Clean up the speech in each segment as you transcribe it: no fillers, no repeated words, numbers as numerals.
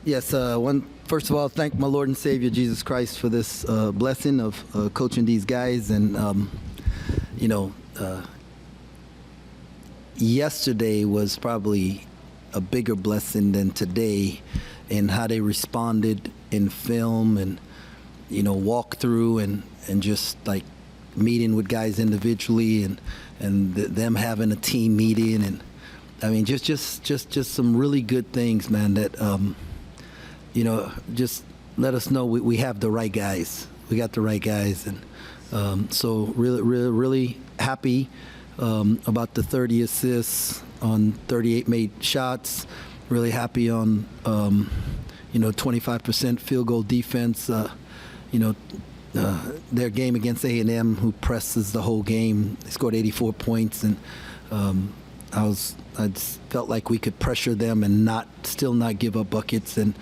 Yes, first of all, thank my Lord and Savior Jesus Christ for this blessing of coaching these guys. And, you know, yesterday was probably a bigger blessing than today in how they responded in film and, you know, walk through and just like meeting with guys individually and them having a team meeting. And I mean, just some really good things, man, that, you know, just let us know we have the right guys. We got the right guys. And so really happy about the 30 assists on 38 made shots. Really happy on, you know, 25% field goal defense. You know, their game against A&M, who presses the whole game, they scored 84 points. And I just felt like we could pressure them and still not give up buckets, and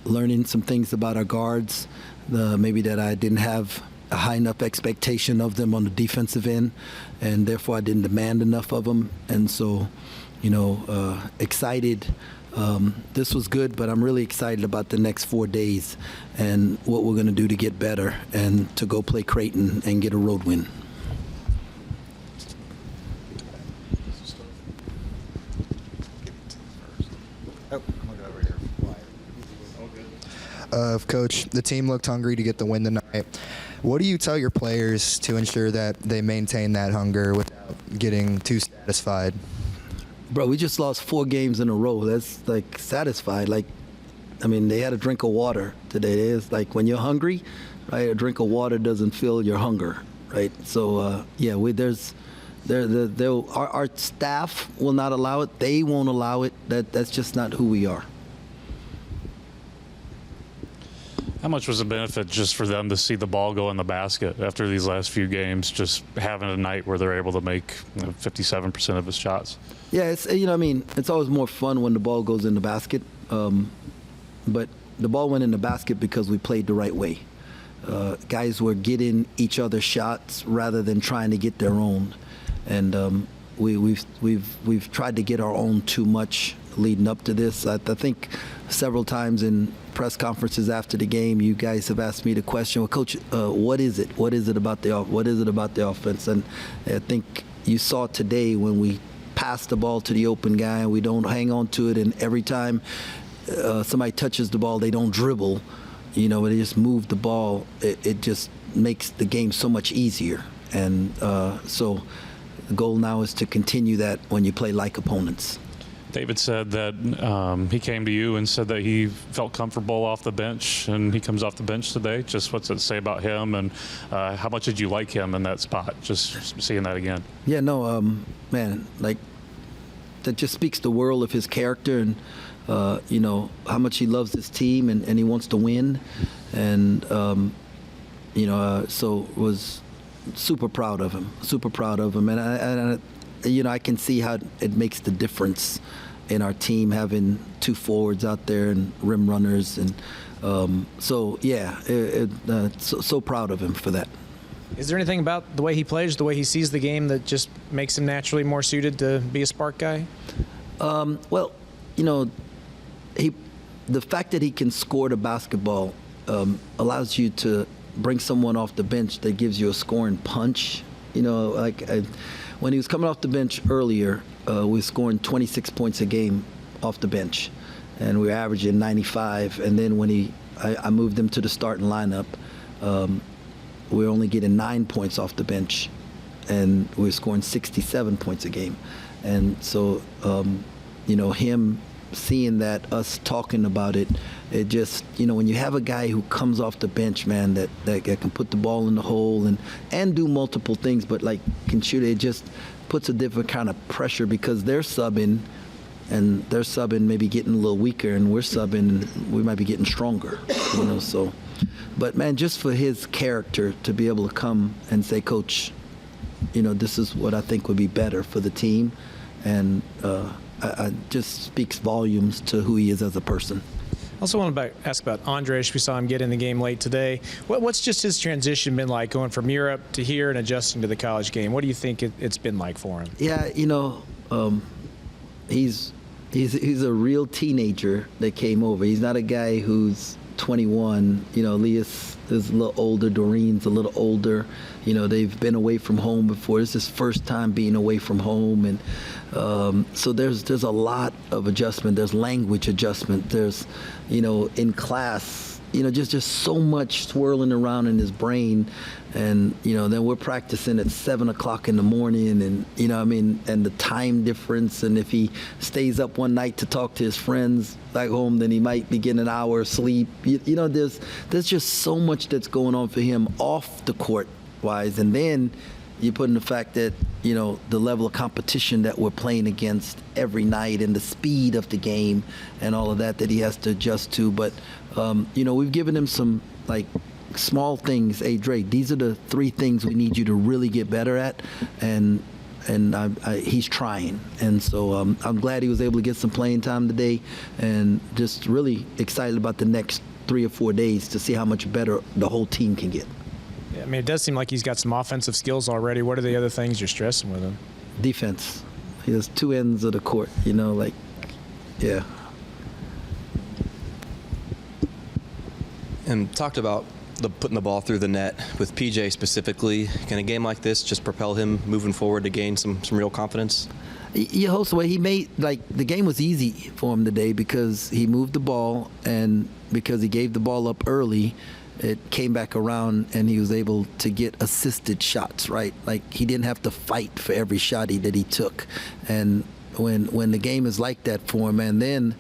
learning some things about our guards, maybe that I didn't have a high enough expectation of them on the defensive end, and therefore I didn't demand enough of them. And so, you know, excited. This was good, but I'm really excited about the next 4 days and what we're going to do to get better and to go play Creighton and get a road win. Coach, the team looked hungry to get the win tonight. What do you tell your players to ensure that they maintain that hunger without getting too satisfied? Bro, we just lost 4 games in a row. That's like satisfied. Like, I mean, they had a drink of water today. It's like when you're hungry, right? A drink of water doesn't fill your hunger, right? So yeah, our staff will not allow it. They won't allow it. That's just not who we are. How much was a benefit just for them to see the ball go in the basket after these last few games, just having a night where they're able to make 57% of his shots? Yeah, it's, you know, I mean, it's always more fun when the ball goes in the basket. But the ball went in the basket because we played the right way. Guys were getting each other's shots rather than trying to get their own. And we've tried to get our own too much leading up to this. I think several times in press conferences after the game, you guys have asked me the question, well, Coach, what is it? What is it about the offense? And I think you saw today when we pass the ball to the open guy and we don't hang on to it, and every time somebody touches the ball, they don't dribble, you know, they just move the ball. It just makes the game so much easier. And so the goal now is to continue that when you play like opponents. David said that he came to you and said that he felt comfortable off the bench, and he comes off the bench today. Just what's it say about him, and how much did you like him in that spot, just seeing that again? Yeah, no, man, like, that just speaks the world of his character and, you know, how much he loves his team and he wants to win. And, you know, so was super proud of him. And, I, you know, I can see how it makes the difference in our team having 2 forwards out there and rim runners. And so, yeah, so proud of him for that. Is there anything about the way he plays, the way he sees the game, that just makes him naturally more suited to be a spark guy? Well, you know, the fact that he can score the basketball allows you to bring someone off the bench that gives you a scoring punch. You know, like when he was coming off the bench earlier, we were scoring 26 points a game off the bench, and we were averaging 95. And then when I moved him to the starting lineup, we were only getting 9 points off the bench, and we were scoring 67 points a game. And so, you know, him seeing that, us talking about it, it just, you know, when you have a guy who comes off the bench, man, that can put the ball in the hole and do multiple things, but like can shoot, it just puts a different kind of pressure, because they're subbing, and they're subbing maybe getting a little weaker, and we're subbing and we might be getting stronger, you know. So, but man, just for his character to be able to come and say, Coach, you know, this is what I think would be better for the team, and I just speaks volumes to who he is as a person. Also want to ask about Andres. We saw him get in the game late today. What's just his transition been like, going from Europe to here and adjusting to the college game? What do you think it's been like for him? Yeah, you know, he's He's a real teenager that came over. He's not a guy who's 21. You know, Elias is a little older. Doreen's a little older. You know, they've been away from home before. It's his first time being away from home, and so there's a lot of adjustment. There's language adjustment. There's, you know, in class, you know, just so much swirling around in his brain. And, you know, then we're practicing at 7 o'clock in the morning, and, you know, I mean, and the time difference. And if he stays up one night to talk to his friends back home, then he might be getting an hour of sleep. You know, there's just so much that's going on for him off the court wise. And then you put in the fact that, you know, the level of competition that we're playing against every night and the speed of the game and all of that he has to adjust to. But, you know, we've given him some, like, small things. Hey, Drake, these are the 3 things we need you to really get better at, and he's trying. And so I'm glad he was able to get some playing time today, and just really excited about the next 3 or 4 days to see how much better the whole team can get. Yeah, I mean, it does seem like he's got some offensive skills already. What are the other things you're stressing with him? Defense. He has 2 ends of the court, you know, like, yeah. And talked about putting the ball through the net with PJ specifically. Can a game like this just propel him moving forward to gain some real confidence? Yeah, Josue, he made, like, the game was easy for him today because he moved the ball, and because he gave the ball up early, it came back around and he was able to get assisted shots, right? Like, he didn't have to fight for every shot that he took. And when the game is like that for him, and then,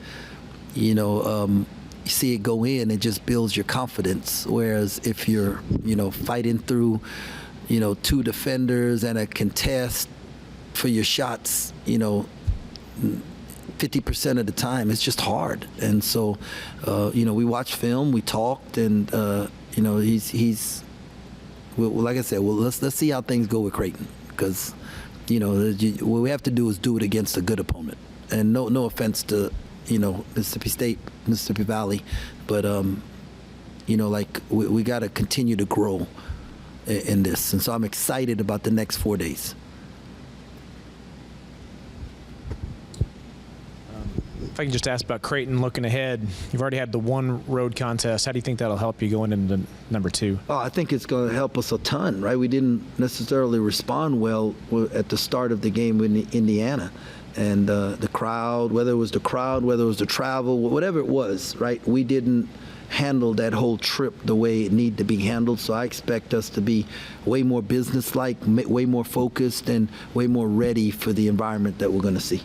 you know, you see it go in, it just builds your confidence. Whereas if you're, you know, fighting through, you know, 2 defenders and a contest for your shots, you know, 50% of the time, it's just hard. And so, you know, we watched film, we talked, and, you know, he's well, like I said, well, let's see how things go with Creighton, because, you know, what we have to do is do it against a good opponent. And no offense to, you know, Mississippi State, Mississippi Valley, but you know, like, we got to continue to grow in this, and so I'm excited about the next 4 days. If I can just ask about Creighton looking ahead, you've already had the 1 road contest. How do you think that'll help you going into number 2? Oh, I think it's going to help us a ton, right? We didn't necessarily respond well at the start of the game in Indiana. And the crowd, whether it was the crowd, whether it was the travel, whatever it was, right? We didn't handle that whole trip the way it needed to be handled. So I expect us to be way more businesslike, way more focused, and way more ready for the environment that we're going to see.